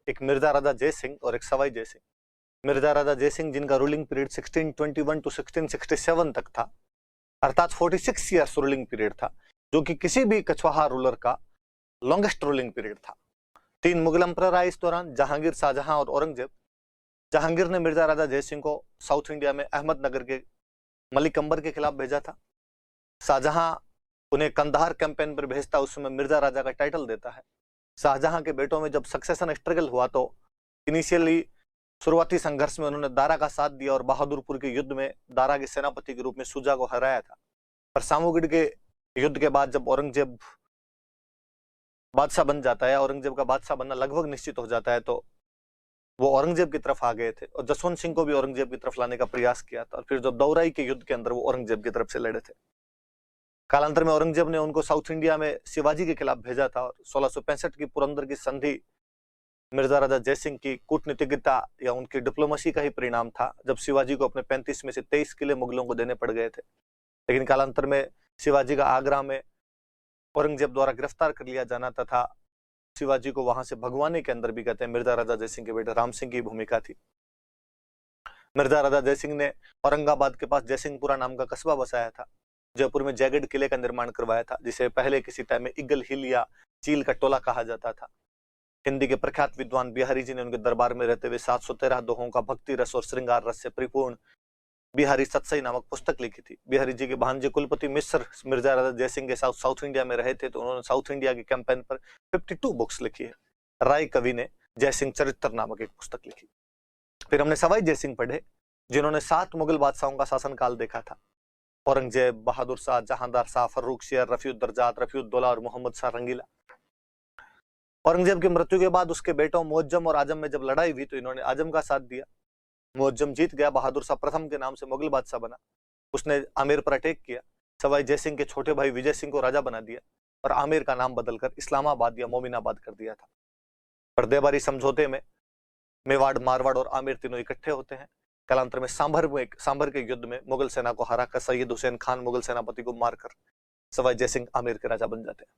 एक मिर्जा राजा जय सिंह और एक सवाई जय सिंह। मिर्जा राजा जय सिंह जिनका रूलिंग पीरियड 1621 टू 1667 तक था, अर्थात 46 ईयर्स रूलिंग पीरियड था, जो कि किसी भी कछवाहा रूलर का लॉन्गेस्ट रूलिंग पीरियड था। 3 मुगल एम्परर आए इस दौरान, जहांगीर, शाहजहां और औरंगजेब। जहांगीर ने मिर्जा राजा जय सिंह को साउथ इंडिया में अहमदनगर के मलिक अंबर के खिलाफ भेजा था। शाहजहां उन्हें कंधार कैंपेन पर भेजता, उस समय मिर्जा राजा का टाइटल देता है। शाहजहां के बेटों में जब सक्सेशन स्ट्रगल हुआ तो इनिशियली शुरुआती संघर्ष में उन्होंने दारा का साथ दिया और बहादुरपुर के युद्ध में दारा के सेनापति के रूप में शुजा को हराया था। पर सामूगढ़ के युद्ध के बाद जब औरंगजेब बादशाह बन जाता है, औरंगजेब का बादशाह बनना लगभग निश्चित हो जाता है, तो वो औरंगजेब की तरफ आ गए थे और जसवंत सिंह को भी औरंगजेब की तरफ लाने का प्रयास किया था। और फिर जब दौराई के युद्ध के अंदर वो औरंगजेब की तरफ से लड़े थे। कालांतर में औरंगजेब ने उनको साउथ इंडिया में शिवाजी के खिलाफ भेजा था और 1665 की पुरंदर की संधि मिर्जा राजा जय सिंह की कूटनीतिज्ञता या उनकी डिप्लोमेसी का ही परिणाम था, जब शिवाजी को अपने 35 में से 23 किले मुगलों को देने पड़ गए थे। लेकिन कालांतर में शिवाजी का आगरा में औरंगजेब द्वारा गिरफ्तार कर लिया जाना तथा शिवाजी को वहां से भगवाने के अंदर भी कहते हैं मिर्जा राजा जय सिंह के बेटे राम सिंह की भूमिका थी। मिर्जा राजा जय सिंह ने औरंगाबाद के पास जयसिंहपुरा नाम का कस्बा बसाया था। जयपुर में जयगढ़ किले का निर्माण करवाया था, जिसे पहले किसी टाइम में ईगल हिल या चील का टोला कहा जाता था। हिंदी के प्रख्यात विद्वान बिहारी जी ने उनके दरबार में रहते हुए 713 दोहों का भक्ति रस और श्रृंगार रस से परिपूर्ण बिहारी सत्सई नामक पुस्तक लिखी थी। बिहारी जी के भांजे कुलपति मिस्र मिर्जा राजा जय सिंह के साथ साउथ इंडिया में रहे थे, तो उन्होंने साउथ इंडिया के कैंपेन पर 52 बुक्स लिखी है। राय कवि ने जय सिंह चरित्र नामक एक पुस्तक लिखी। फिर हमने सवाई जय सिंह पढ़े, जिन्होंने 7 मुगल बादशाहों का शासनकाल देखा था। औरंगजेब, बहादुर शाह, जहांदार शाह, फर्रुख शेर, रफीउद्दर्जात, रफीउद्दौला और मोहम्मद शाह रंगीला। औरंगजेब की मृत्यु के बाद उसके बेटों मुअज्जम और आजम में जब लड़ाई हुई तो इन्होंने आजम का साथ दिया। मुअज्जम जीत गया, बहादुर शाह प्रथम के नाम से मुगल बादशाह बना। उसने आमेर पर अटैक किया। सवाई जय सिंह के छोटे भाई विजय सिंह को राजा बना दिया और आमेर का नाम बदलकर इस्लामाबाद या मोमिनाबाद कर दिया था। पर देवारी समझौते में मेवाड़, मारवाड़ और आमेर तीनों इकट्ठे होते हैं। कालांतर में सांभर के युद्ध में मुगल सेना को हराकर सैयद हुसैन खान मुगल सेनापति को मारकर सवाई जय सिंह आमेर के राजा बन जाते हैं।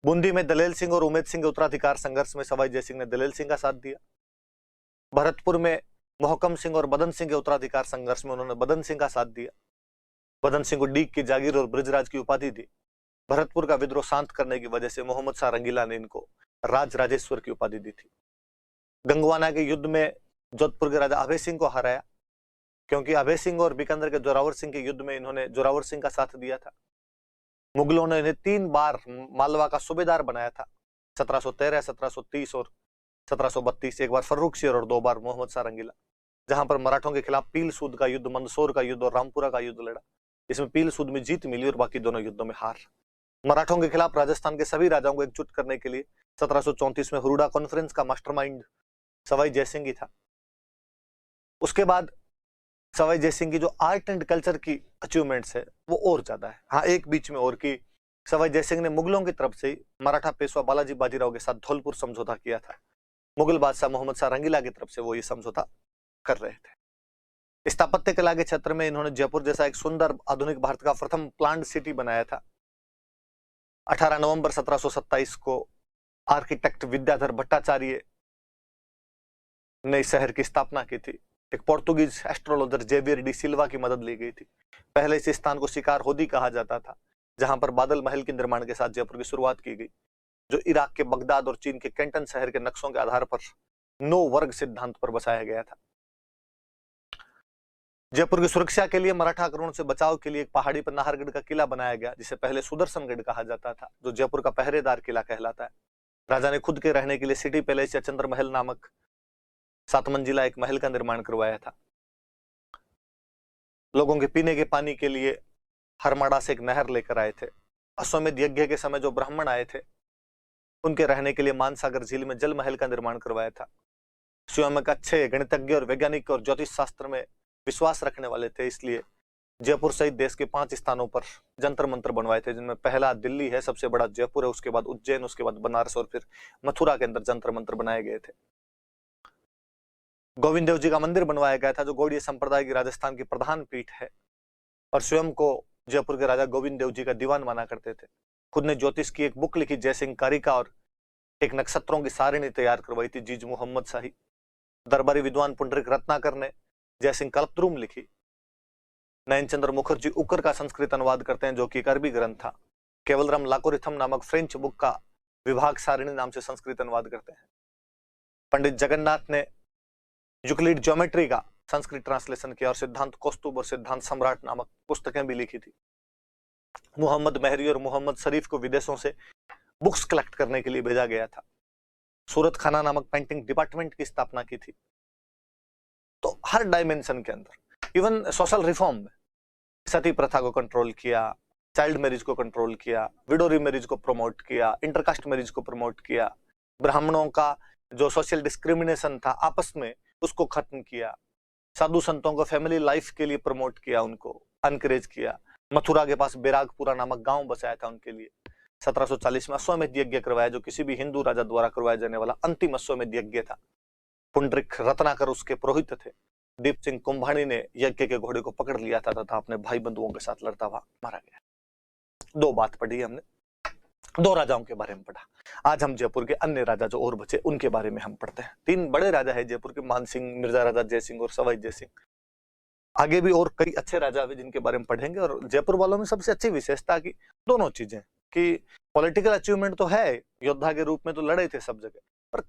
बूंदी में दलेल सिंह और उमेद सिंह के उत्तराधिकार संघर्ष में सवाई जय सिंह ने दलेल सिंह का साथ दिया। भरतपुर में मोहकम सिंह और बदन सिंह के उत्तराधिकार संघर्ष में उन्होंने बदन सिंह का साथ दिया। बदन सिंह को डीग की जागीर और ब्रजराज की उपाधि दी। भरतपुर का विद्रोह शांत करने की वजह से मोहम्मद शाह रंगीला ने इनको राज राजेश्वर की उपाधि दी थी। गंगवाना के युद्ध में जोधपुर के राजा अभय सिंह को हराया, क्योंकि अभय सिंह और बीकानेर के जोरावर सिंह के युद्ध में इन्होंने जोरावर सिंह का साथ दिया था। मुगलों ने इन्हें 3 बार मालवा का सूबेदार बनाया था, 1713, 1730 और 1732। एक बार फर्रुख शेर और 2 बार मोहम्मद शाह रंगीला। जहां पर मराठों के खिलाफ पील सूद का युद्ध, मंदसौर का युद्ध और रामपुरा का युद्ध लड़ा। इसमें पील सूद में जीत मिली और बाकी दोनों युद्धों में हार। मराठों के खिलाफ राजस्थान के सभी राजाओं को एकजुट करने के लिए 1734 में हुरुडा कॉन्फ्रेंस का मास्टरमाइंड सवाई जय सिंह ही था। उसके बाद सवाई जय सिंह की जो आर्ट एंड कल्चर की अचीवमेंट्स है वो और ज्यादा है। हाँ, एक बीच में और की सवाई जय सिंह ने मुगलों की तरफ से मराठा पेशवा बालाजी बाजीराव के साथ धौलपुर समझौता किया था। मुगल बादशाह मोहम्मद शाह रंगीला की तरफ से वो ये समझौता कर रहे थे। स्थापत्य कला के क्षेत्र में इन्होंने जयपुर जैसा एक सुंदर आधुनिक भारत का प्रथम प्लांट सिटी बनाया था। 18 नवंबर 1727 को आर्किटेक्ट विद्याधर भट्टाचार्य ने इस शहर की स्थापना की थी। एक पोर्तुगीज एस्ट्रोलॉजर जेवियर डी सिल्वा की मदद ली गई थी। पहले इस स्थान को शिकार होदी कहा जाता था, जहां पर बादल महल के निर्माण के साथ जयपुर की शुरुआत की गई, जो इराक के बगदाद और चीन के कैंटन शहर के नक्शों के आधार पर 9 वर्ग सिद्धांत पर बसाया गया था। जयपुर की सुरक्षा के लिए मराठा आक्रमण से बचाव के लिए एक पहाड़ी पर नाहरगढ़ का किला बनाया गया, जिसे पहले सुदर्शनगढ़ कहा जाता था, जो जयपुर का पहरेदार किला कहलाता है। राजा ने खुद के रहने के लिए सिटी पैलेस या चंद्र महल नामक 7 मंजिला एक महल का निर्माण करवाया था। लोगों के पीने के पानी के लिए हरमाड़ा से एक नहर लेकर आए थे। अश्वमेध यज्ञ के समय जो ब्राह्मण आए थे, उनके रहने के लिए मानसागर झील में जल महल का निर्माण करवाया था। स्वयं एक अच्छे गणितज्ञ और वैज्ञानिक और ज्योतिष शास्त्र में विश्वास रखने वाले थे, इसलिए जयपुर सहित देश के 5 स्थानों पर जंतर मंत्र बनवाए थे, जिनमें पहला दिल्ली है, सबसे बड़ा जयपुर है, उसके बाद उज्जैन, उसके बाद बनारस और फिर मथुरा के अंदर जंतर मंत्र बनाए गए थे। गोविंद देव जी का मंदिर बनवाया गया था, जो गौड़ीय संप्रदाय की राजस्थान की प्रधान पीठ है, और स्वयं को जयपुर के राजा गोविंद देव जी का दीवान माना करते थे। खुद ने ज्योतिष की एक बुक लिखी, जयसिंह कारिका, और एक नक्षत्रों की सारिणी तैयार करवाई थी जीज मोहम्मद शाही। दरबारी विद्वान पुंडरीक रत्नाकर ने जयसिंह कल्पद्रुम लिखी। नयनचंद्र मुखर्जी उकर का संस्कृत अनुवाद करते हैं, जो कि एक अरबी ग्रंथ था। केवलराम लाकोरिथम नामक फ्रेंच बुक का विभाग सारिणी नाम से संस्कृत अनुवाद करते हैं। पंडित जगन्नाथ ने यूक्लिड ज्योमेट्री का संस्कृत ट्रांसलेशन किया और सिद्धांत कौस्तुभ और सिद्धांत सम्राट नामक पुस्तकें भी लिखी थी। मोहम्मद महरी और मोहम्मद शरीफ को विदेशों से बुक्स कलेक्ट करने के लिए भेजा गया था। सूरत खाना नामक पेंटिंग डिपार्टमेंट की स्थापना की थी। तो हर डायमेंशन के अंदर, इवन सोशल रिफॉर्म में सती प्रथा को कंट्रोल किया, चाइल्ड मैरिज को कंट्रोल किया, विडो रीमैरिज को प्रमोट किया, इंटरकास्ट मैरिज को प्रमोट किया, ब्राह्मणों का जो सोशल डिस्क्रिमिनेशन था आपस में उसको खत्म किया, साधु संतों को फैमिली लाइफ के लिए प्रमोट किया, उनको अनकरेज किया। मथुरा के पास बैरागपुरा नामक गांव बसाया था उनके लिए। 1740 में अश्वमेध यज्ञ करवाया, जो किसी भी हिंदू राजा द्वारा करवाया जाने वाला अंतिम अश्वमेध यज्ञ था। पुंडरीक रत्नाकर उसके पुरोहित थे। दीप सिंह कुंभाणी ने यज्ञ के घोड़े को पकड़ लिया था तथा अपने भाई बंधुओं के साथ लड़ता हुआ मारा गया। दो बात पढ़ी हमने, दो राजाओं के बारे में पढ़ा। आज हम जयपुर के अन्य राजा जो और बचे उनके बारे में हम पढ़ते हैं। तीन बड़े राजा है जयपुर के, मान सिंह, मिर्जा राजा जयसिंह और सवाई जयसिंह। आगे भी और कई अच्छे राजा हैं जिनके बारे में पढ़ेंगे। और जयपुर वालों में सबसे अच्छी विशेषता की दोनों चीजें, कि पॉलिटिकल अचीवमेंट तो है, योद्धा के रूप में तो लड़े थे सब जगह, पर